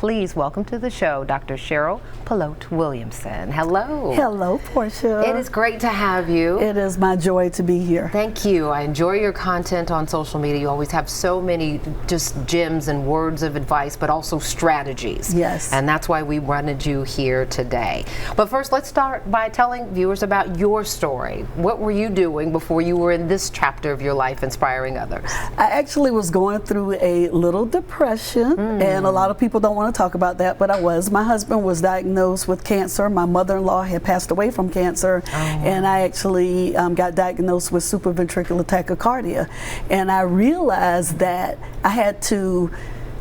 please welcome to the show Dr. Cheryl P. Williamson. Hello. Hello, Portia. It is great to have you. It is my joy to be here. Thank you. I enjoy your content on social media. You always have so many just gems and words of advice, but also strategies. Yes. And that's why we wanted you here today. But first, let's start by telling viewers about your story. What were you doing before you were in this chapter of your life inspiring others? I actually was going through a little depression, and a lot of people don't want to talk about that, but I was. My husband was diagnosed with cancer. My mother-in-law had passed away from cancer, and I actually got diagnosed with supraventricular tachycardia. And I realized that I had to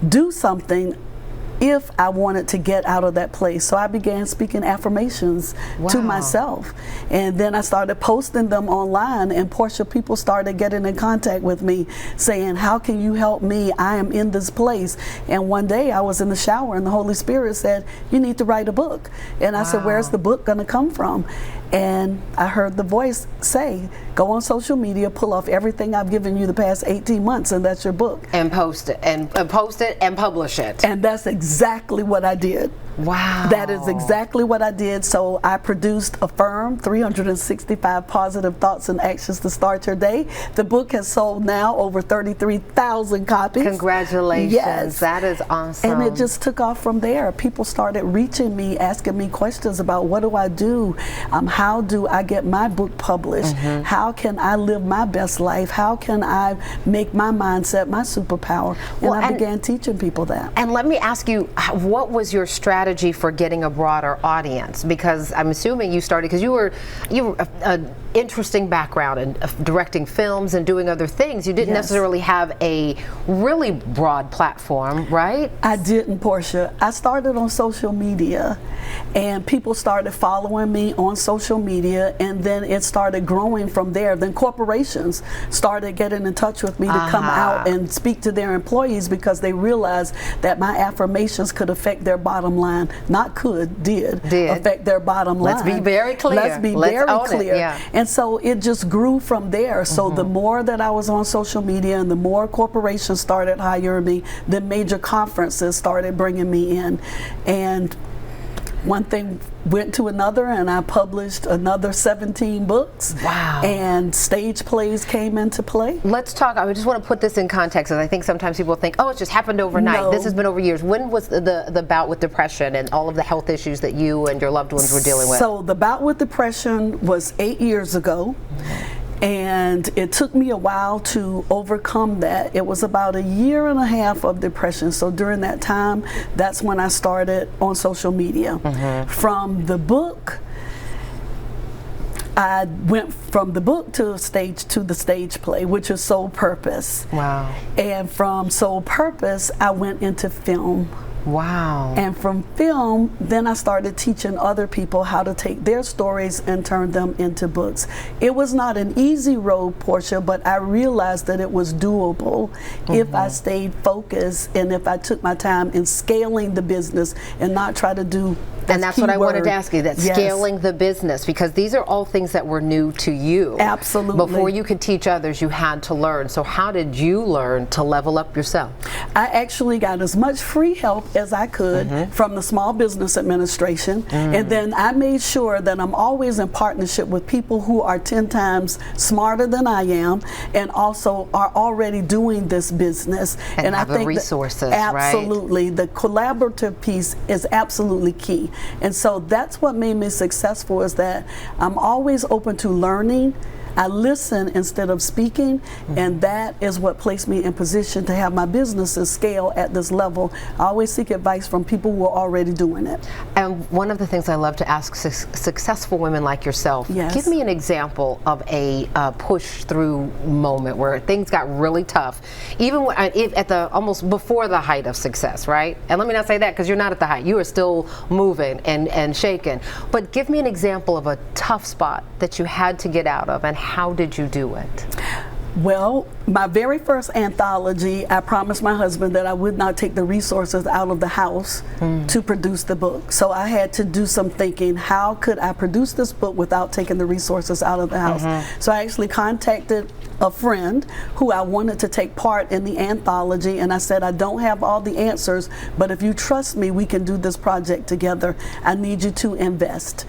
do something if I wanted to get out of that place. So I began speaking affirmations to myself. And then I started posting them online, and Portia, people started getting in contact with me saying, how can you help me? I am in this place. And one day I was in the shower and the Holy Spirit said, you need to write a book. And I said, where's the book gonna come from? And I heard the voice say, go on social media, pull off everything I've given you the past 18 months, and that's your book. And post it, and publish it. And that's exactly what I did. Wow. That is exactly what I did. So I produced Affirm, 365 Positive Thoughts and Actions to Start Your Day. The book has sold now over 33,000 copies. Congratulations. Yes. That is awesome. And it just took off from there. People started reaching me, asking me questions about what do I do? How do I get my book published? How can I live my best life? How can I make my mindset my superpower? And I began teaching people that. And let me ask you, what was your strategy for getting a broader audience? Because I'm assuming you started because you were an interesting background in directing films and doing other things. You didn't necessarily have a really broad platform, right? I didn't, Portia. I started on social media, and people started following me on social media, and then it started growing from there. Then corporations started getting in touch with me to come out and speak to their employees because they realized that my affirmations could affect their bottom line. Not could, did affect their bottom line. Let's be very clear. Let's be very clear. Yeah. And so it just grew from there. So the more that I was on social media and the more corporations started hiring me, the major conferences started bringing me in. And one thing went to another, and I published another 17 books. Wow. And stage plays came into play. Let's talk, I just want to put this in context, because I think sometimes people think, oh, it just happened overnight. No. This has been over years. When was the bout with depression and all of the health issues that you and your loved ones were dealing with? So the bout with depression was 8 years ago. And it took me a while to overcome that. It was about 1.5 years of depression. So during that time, that's when I started on social media. From the book, I went from the book to the stage play, which is Soul Purpose. Wow. And from Soul Purpose, I went into film. Wow. And from film, then I started teaching other people how to take their stories and turn them into books. It was not an easy road, Portia, but I realized that it was doable if I stayed focused and if I took my time in scaling the business and not try to do and that's what I wanted to ask you, that scaling the business, because these are all things that were new to you. Absolutely. Before you could teach others, you had to learn. So how did you learn to level up yourself? I actually got as much free help as I could from the Small Business Administration, and then I made sure that I'm always in partnership with people who are 10 times smarter than I am and also are already doing this business. And have the resources, absolutely, right? The collaborative piece is absolutely key. And so that's what made me successful, is that I'm always open to learning. I listen instead of speaking, and that is what placed me in position to have my businesses scale at this level. I always seek advice from people who are already doing it. And one of the things I love to ask successful women like yourself, give me an example of a push through moment where things got really tough, even at the almost before the height of success, right? And let me not say that because you're not at the height. You are still moving and shaking. But give me an example of a tough spot that you had to get out of, and how did you do it? Well, my very first anthology, I promised my husband that I would not take the resources out of the house to produce the book. So I had to do some thinking, how could I produce this book without taking the resources out of the house? So I actually contacted a friend who I wanted to take part in the anthology, and I said, I don't have all the answers, but if you trust me, we can do this project together. I need you to invest.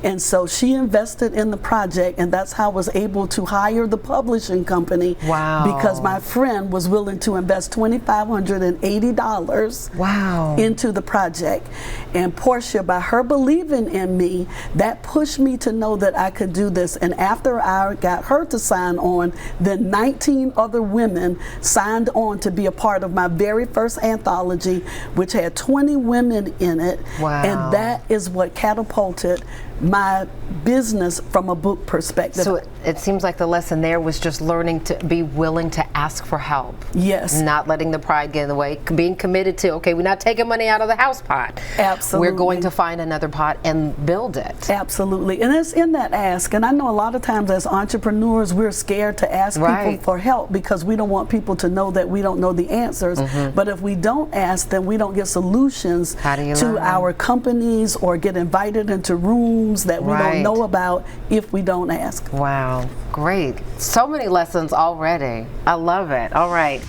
And so she invested in the project, and that's how I was able to hire the publishing company. Wow. Because my friend was willing to invest $2,580 wow. into the project. And Portia, by her believing in me, that pushed me to know that I could do this. And after I got her to sign on, then 19 other women signed on to be a part of my very first anthology, which had 20 women in it. Wow. And that is what catapulted my business from a book perspective. So it seems like the lesson there was just learning to be willing to ask for help. Yes. Not letting the pride get in the way, being committed to, okay, we're not taking money out of the house pot. Absolutely. We're going to find another pot and build it. Absolutely. And it's in that ask. And I know a lot of times as entrepreneurs, we're scared to ask right. people for help because we don't want people to know that we don't know the answers. Mm-hmm. But if we don't ask, then we don't get solutions to our companies or get invited into rooms that we right. don't know about if we don't ask. Wow, great. So many lessons already. I love it. All right.